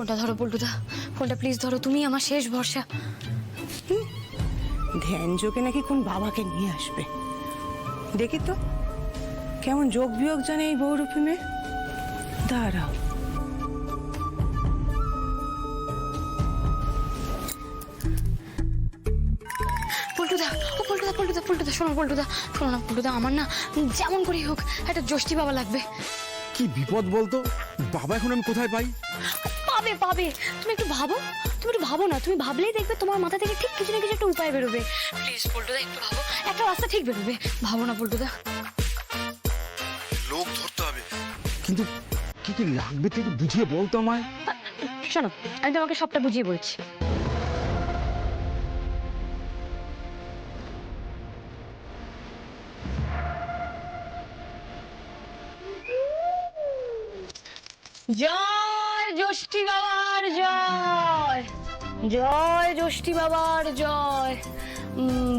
ফোনটা ধরো পল্টুদা, ফোনটা প্লিজ ধরো, তুমি আমার শেষ ভরসা। ধ্যান যোগে নাকি কোন বাবাকে নিয়ে আসবে, দেখি তো কেমন যোগ বিয়োগ জানে এই বহুরূপী মেয়ে। দাঁড়াও, পল্টুদা, ও পল্টুদা পল্টুদা পল্টুদা, শোনো পল্টুদা, শোনো না পল্টুদা, আমার না যেমন করেই হোক একটা জ্যোষ্ঠী বাবা লাগবে। কি বিপদ বলতো, বাবা এখন আমি কোথায় পাই? পাবে পাবে, তুমি একটু ভাবো, তুমি একটু ভাবো না, তুমি ভাবলেই দেখবে তোমার মাথা থেকে ঠিক কিছু না কিছু একটা উপায় বেরোবে। প্লিজ পল্টুদা একটু ভাবো, একটা রাস্তা ঠিক বেরোবে, ভাবো না পল্টুদা। লোক ধরতে হবে, কিন্তু কি কি লাগবে তুই একটু বুঝিয়ে বলতো আমায়। শোনো, আমি তোমাকে সবটা বুঝিয়ে বলছি। জয় জ্যোষ্ঠী বাবার জয়, জয় জ্যোষ্ঠী বাবার জয়।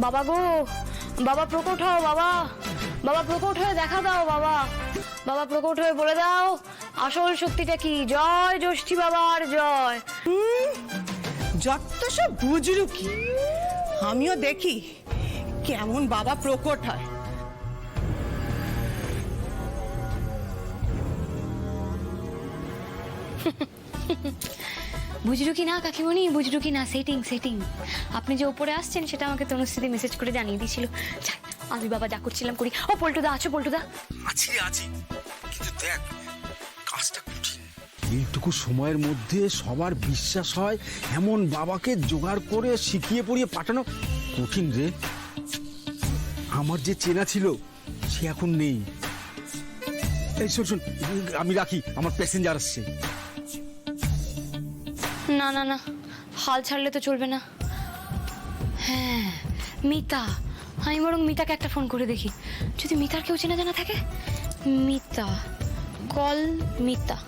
বাবা গো, বাবা প্রকট হও, বাবা, বাবা প্রকট হয়ে দেখা দাও, বাবা, বাবা প্রকট হয়ে বলে দাও আসল শক্তিটা কি। জয় জ্যোষ্ঠী বাবার জয়। যত সব বুঝলু কি, আমিও দেখি কেমন বাবা প্রকট হয়। বুঝলো কি না কাকিমণি, বুঝলো কি না? সেটিং সেটিং, আপনি যে উপরে আসছেন সেটা আমাকে তনুশ্রী মেসেজ করে জানিয়ে দিয়েছিল। আমি বাবা যা করছিলাম করি। ও পল্টুদা আছো? পল্টুদা আছি আছি, কিন্তু দেখ কাজটা কঠিন। এইটুকু সময়ের মধ্যে সবার বিশ্বাস হয় এমন বাবাকে জোগাড় করে শিখিয়ে পড়িয়ে পাঠানো কঠিন রে। আমার যে চেনা ছিল সে এখন নেই। এই শোন শোন, আমি রাখি, আমার প্যাসেঞ্জার আসছে। না না না, হাল ছাড়লে তো চলবে না। হ্যাঁ মিতা, আমি বরং মিতাকে একটা ফোন করে দেখি, যদি মিতার কেউ চেনা জানা থাকে। মিতা, কল মিতা।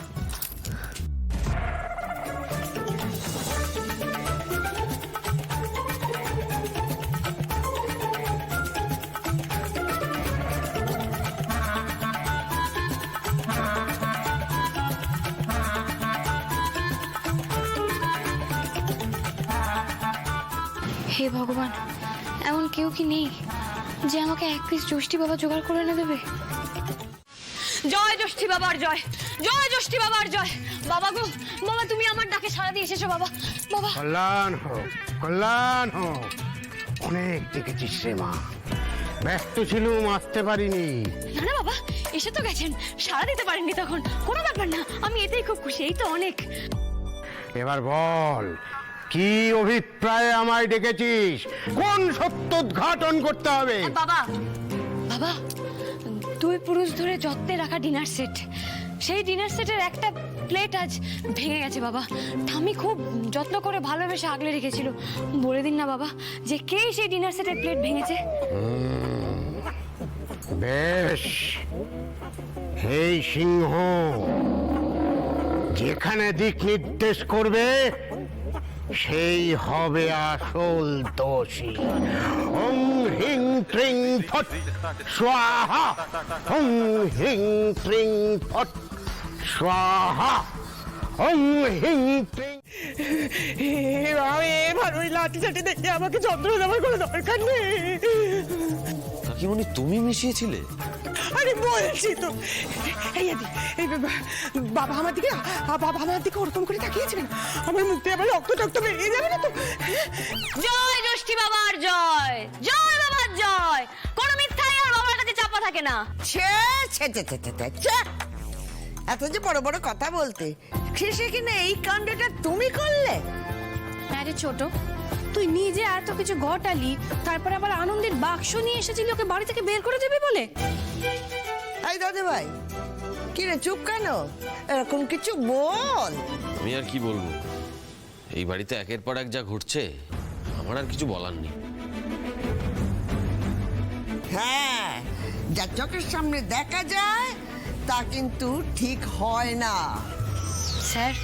হে ভগবান, এমন কেউ কি নেই যে আমাকে এক পিস জ্যোষ্ঠী বাবা জোগাড় করে এনে দেবে? জয় জ্যোষ্ঠী বাবার জয়, জয় জ্যোষ্ঠী বাবার জয়। বাবা গো, বাবা তুমি আমার ডাকে সাড়া দিয়ে এসেছো বাবা। বাবা কল্যাণ হোক, কল্যাণ হোক। অনেক দেখেছিস রে মা, ব্যস্ত ছিলুম, আসতে পারিনি। না না বাবা, এসে তো গেছেন, সাড়া দিতে পারেননি তখন, কোনো ব্যাপার না, আমি এতেই খুব খুশি, এই তো অনেক। এবার বল, কি অভিপ্রায়ে আমায় ডেকেছিস? কোন সত্য উদ্ঘাটন করতে হবে? বাবা, বাবা 2 পুরুষ ধরে যত্নে রাখা ডিনার সেট, সেই ডিনার সেটের একটা প্লেট আজ ভেঙে গেছে বাবা। ঠাম্মি খুব যত্ন করে ভালোবেসে আগলে রেখেছিল, বলে দিন না বাবা যে কে সেই ডিনার সেটের প্লেট ভেঙেছে। বেশ, এই সিংহ যেখানে দিক নির্দেশ করবে সেই হবে আসল দোষী। ওং হিং ত্রিং ফট স্বাহা, ওং হিং ত্রিং ফট স্বাহা, ওং হিং ত্রিং। ওই লাঠি চাটি দেখে আমাকে যন্ত্রণা দেওয়ার কোনো দরকার নেই। কাকিমণি তুমি মিশিয়েছিলে? আরে বলছি তো, এই এই বাবা আমার দিকে, বাবা আমার দিকে ওরকম করে তাকিয়েছে না, আমার মুখ দিয়ে আবার রক্ত টক্ত বেরিয়ে যাবে না তো। জয় জ্যোষ্ঠী বাবার জয়, জয় বাবার জয়। কোন মিথ্যাই আর বাবার কাছে চাপা থাকে না। ছে ছে ছে ছে ছে ছে ছে। এত যে বড় বড় কথা বলতে, শেষে কিনা এই কাণ্ডটা তুমি করলে? আরে ছোট, তুই নিজে এত কিছু ঘটালি, তারপরে আবার আনন্দের বাক্স নিয়ে এসেছিলি ওকে বাড়ি থেকে বের করে দেবে বলে। এই দাদা ভাই, কি রে চুপ কেন? এরকম কিছু বল। আমি আর কি বলবো, এই বাড়িতে একের পর এক যা ঘটছে, আমার আর কিছু বলার নেই। হ্যাঁ, যা চোখের সামনে দেখা যায় তা কিন্তু ঠিক হয় না। স্যার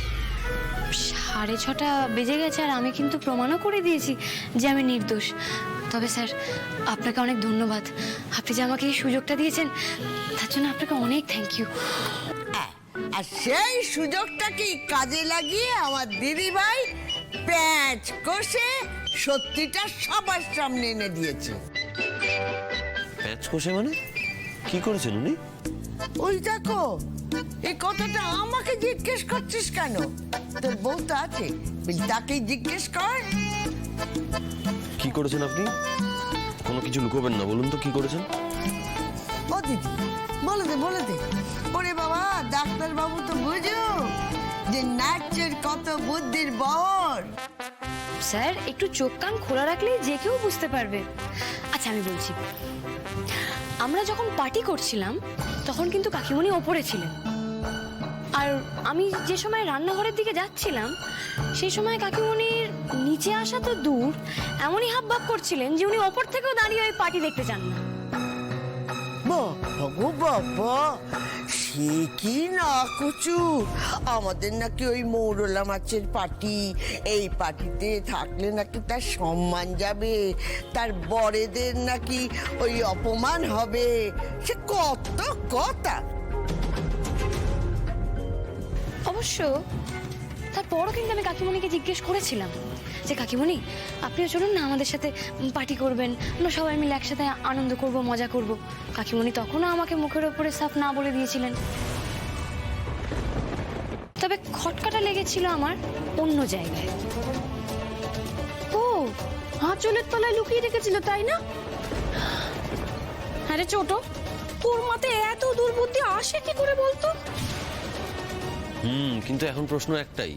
6:30 বেজে গেছে আর আমি কিন্তু প্রমাণও করে দিয়েছি যে আমি নির্দোষ। তবে স্যার আপনাকে অনেক ধন্যবাদ, আপনি যে আমাকে এই সুযোগটা দিয়েছেন তার জন্য আপনাকে অনেক থ্যাংক ইউ। আর সেই সুযোগটাকেই কাজে লাগিয়ে আমার দিদিভাই প্যাঁচ কষে সত্যিটা সবার সামনে এনে দিয়েছে। প্যাঁচ কষে মানে কি করেছেন উনি? ওই দেখো, এই কথাটা আমাকে জিজ্ঞেস করছিস কেন? তোর বউ তো আছে, তাকেই জিজ্ঞেস কর। কি করেছেন আপনি? কোনো কিছু লুকোবেন না, বলুন তো কি করেছেন? ও দিদি, বলে দে। ওরে বাবা, ডাক্তার বাবু তো বুঝো যে নাচের কত বুদ্ধির বহর। স্যার একটু চোখ কান খোলা রাখলেই যে কেউ বুঝতে পারবে। আচ্ছা আমি বলছি, আমরা যখন পার্টি করছিলাম তখন কিন্তু কাকিমণি ওপরে ছিলেন, আর আমি যে সময় রান্নাঘরের দিকে যাচ্ছিলাম সেই সময় কাকিমণির নিচে আসা তো দূর, এমনই হাবভাব করছিলেন যে উনি ওপর থেকেও দাঁড়িয়ে ওই পার্টি দেখতে চান না। বাবা, সে কি না কুচু, আমাদের নাকি ওই মৌরলা মাছের পার্টি, এই পার্টিতে থাকলে নাকি তার সম্মান যাবে, তার বড়দের নাকি ওই অপমান হবে, সে কত কথা। অবশ্য তারপরও কিন্তু আমি কাকিমণিকে জিজ্ঞেস করেছিলাম যে কাকিমণি আপনিও চলুন না আমাদের সাথে পার্টি করবেন, আমরা সবাই মিলে একসাথে আনন্দ করব, মজা করব। কাকিমণি তখনও আমাকে মুখের ওপরে সাফ না বলে দিয়েছিলেন। তবে খটকাটা লেগেছিল আমার অন্য জায়গায়। ও আঁচলের তলায় লুকিয়ে রেখেছিল তাই না? আরে ছোট, তোর মাথায় এত দুর্বুদ্ধি আসে কি করে বলতো? কিন্তু এখন প্রশ্ন একটাই,